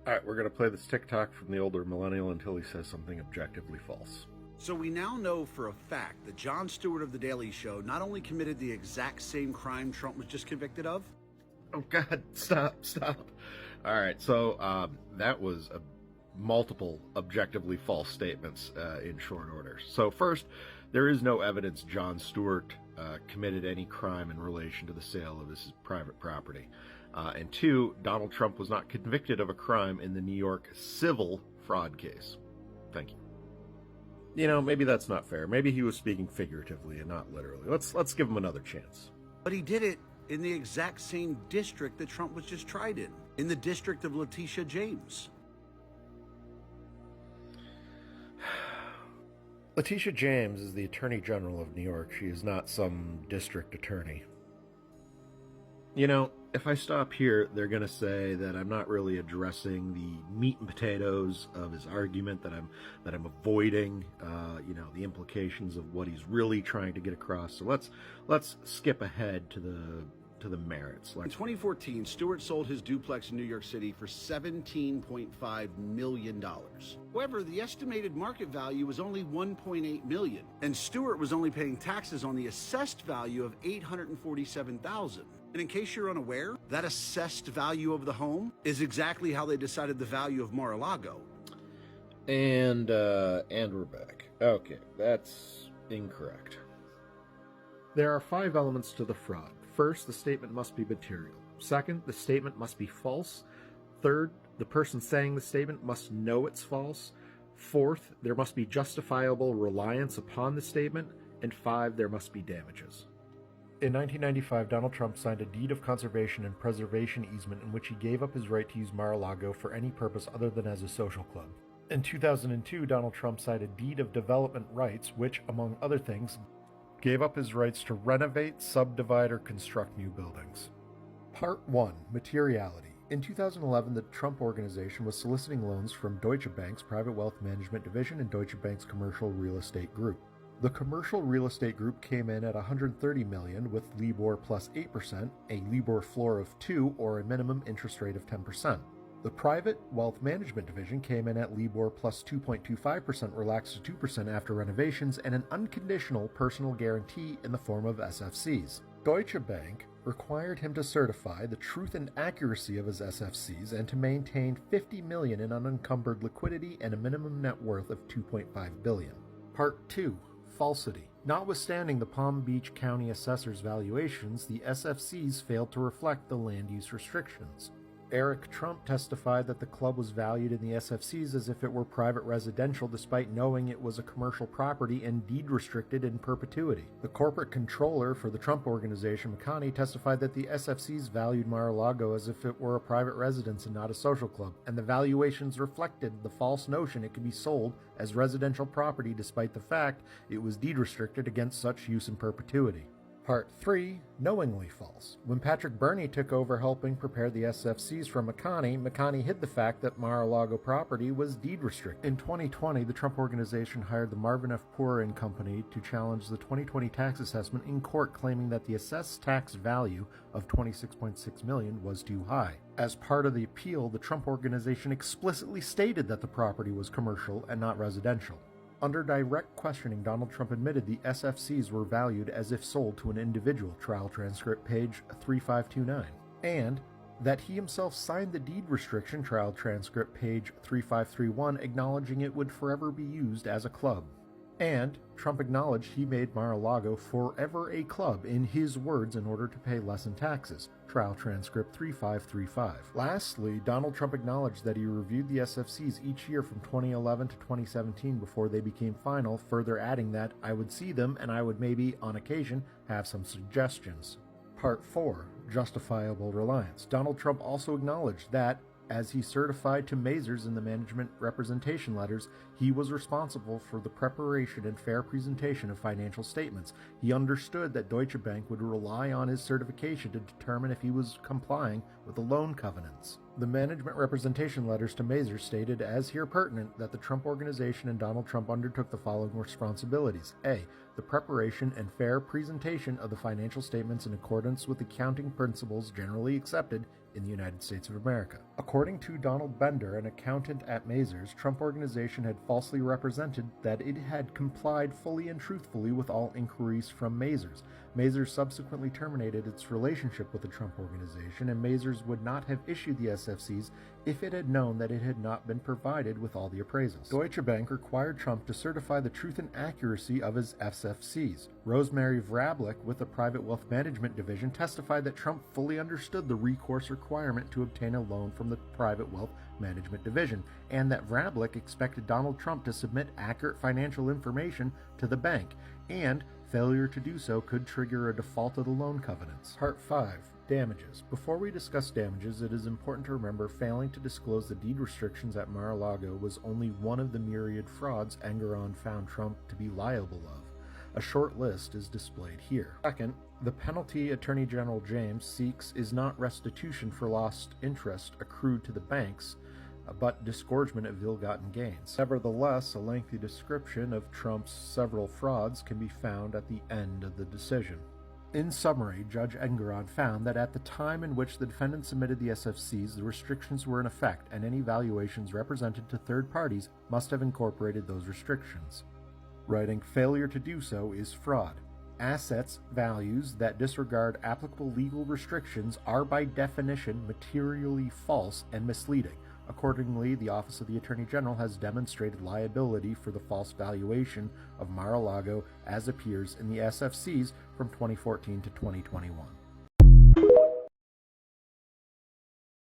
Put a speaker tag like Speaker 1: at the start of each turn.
Speaker 1: All right, we're going to play this TikTok from the older millennial until he says something objectively false.
Speaker 2: So we now know for a fact that Jon Stewart of The Daily Show not only committed the exact same crime Trump was just convicted of.
Speaker 1: Oh, God, stop. All right, so that was multiple objectively false statements in short order. So first, there is no evidence Jon Stewart committed any crime in relation to the sale of his private property. And two, Donald Trump was not convicted of a crime in the New York civil fraud case. Thank you. You know, maybe that's not fair. Maybe he was speaking figuratively and not literally. Let's give him another chance.
Speaker 2: But he did it in the exact same district that Trump was just tried in the district of Letitia James.
Speaker 1: Letitia James is the Attorney General of New York. She is not some district attorney. You know, if I stop here, they're going to say that I'm not really addressing the meat and potatoes of his argument, that I'm avoiding, the implications of what he's really trying to get across. So let's skip ahead to the merits.
Speaker 2: In 2014, Stewart sold his duplex in New York City for $17.5 million. However, the estimated market value was only $1.8 million, and Stewart was only paying taxes on the assessed value of $847,000. And in case you're unaware, that assessed value of the home is exactly how they decided the value of Mar-a-Lago.
Speaker 1: And we're back. Okay, that's incorrect. There are 5 elements to the fraud. First, the statement must be material. Second, the statement must be false. Third, the person saying the statement must know it's false. Fourth, there must be justifiable reliance upon the statement. And 5, there must be damages. In 1995, Donald Trump signed a deed of conservation and preservation easement in which he gave up his right to use Mar-a-Lago for any purpose other than as a social club. In 2002, Donald Trump signed a deed of development rights which, among other things, gave up his rights to renovate, subdivide, or construct new buildings. Part 1. Materiality. In 2011, the Trump Organization was soliciting loans from Deutsche Bank's Private Wealth Management Division and Deutsche Bank's Commercial Real Estate Group. The Commercial Real Estate Group came in at $130 million with LIBOR plus 8%, a LIBOR floor of 2 or a minimum interest rate of 10%. The Private Wealth Management Division came in at LIBOR plus 2.25% relaxed to 2% after renovations and an unconditional personal guarantee in the form of SFCs. Deutsche Bank required him to certify the truth and accuracy of his SFCs and to maintain $50 million in unencumbered liquidity and a minimum net worth of $2.5 billion. Part 2. Falsity. Notwithstanding the Palm Beach County Assessor's valuations, the SFCs failed to reflect the land use restrictions. Eric Trump testified that the club was valued in the SFCs as if it were private residential despite knowing it was a commercial property and deed restricted in perpetuity. The corporate controller for the Trump Organization, McConney, testified that the SFCs valued Mar-a-Lago as if it were a private residence and not a social club, and the valuations reflected the false notion it could be sold as residential property despite the fact it was deed restricted against such use in perpetuity. Part 3. Knowingly false. When Patrick Berney took over helping prepare the SFCs for McConney hid the fact that Mar-a-Lago property was deed restricted. In 2020, the Trump Organization hired the Marvin F. Poor & Company to challenge the 2020 tax assessment in court, claiming that the assessed tax value of $26.6 million was too high. As part of the appeal, the Trump Organization explicitly stated that the property was commercial and not residential. Under direct questioning, Donald Trump admitted the SFCs were valued as if sold to an individual, trial transcript page 3529, and that he himself signed the deed restriction, trial transcript page 3531, acknowledging it would forever be used as a club. And Trump acknowledged he made Mar-a-Lago forever a club, in his words, in order to pay less in taxes. Trial transcript 3535. Lastly, Donald Trump acknowledged that he reviewed the SFCs each year from 2011 to 2017 before they became final, further adding that I would see them and I would maybe, on occasion, have some suggestions. Part 4. Justifiable reliance. Donald Trump also acknowledged that, as he certified to Mazars in the management representation letters, he was responsible for the preparation and fair presentation of financial statements. He understood that Deutsche Bank would rely on his certification to determine if he was complying with the loan covenants. The management representation letters to Mazars stated, as here pertinent, that the Trump Organization and Donald Trump undertook the following responsibilities. A. The preparation and fair presentation of the financial statements in accordance with accounting principles generally accepted in the United States of America. According to Donald Bender, an accountant at Mazars, Trump Organization had falsely represented that it had complied fully and truthfully with all inquiries from Mazars. Mazars subsequently terminated its relationship with the Trump Organization, and Mazars would not have issued the SFCs if it had known that it had not been provided with all the appraisals. Deutsche Bank required Trump to certify the truth and accuracy of his SFCs. Rosemary Vrablic with the Private Wealth Management Division testified that Trump fully understood the recourse requirement to obtain a loan from the Private Wealth Management Division, and that Vrablic expected Donald Trump to submit accurate financial information to the bank, and failure to do so could trigger a default of the loan covenants. Part 5. Damages. Before we discuss damages, it is important to remember failing to disclose the deed restrictions at Mar-a-Lago was only one of the myriad frauds Engoron found Trump to be liable of. A short list is displayed here. Second, the penalty Attorney General James seeks is not restitution for lost interest accrued to the banks, but disgorgement of ill-gotten gains. Nevertheless, a lengthy description of Trump's several frauds can be found at the end of the decision. In summary, Judge Engoron found that at the time in which the defendant submitted the SFCs, the restrictions were in effect, and any valuations represented to third parties must have incorporated those restrictions. Writing failure to do so is fraud. Assets, values that disregard applicable legal restrictions are by definition materially false and misleading. Accordingly, the Office of the Attorney General has demonstrated liability for the false valuation of Mar-a-Lago as appears in the SFCs from 2014 to 2021.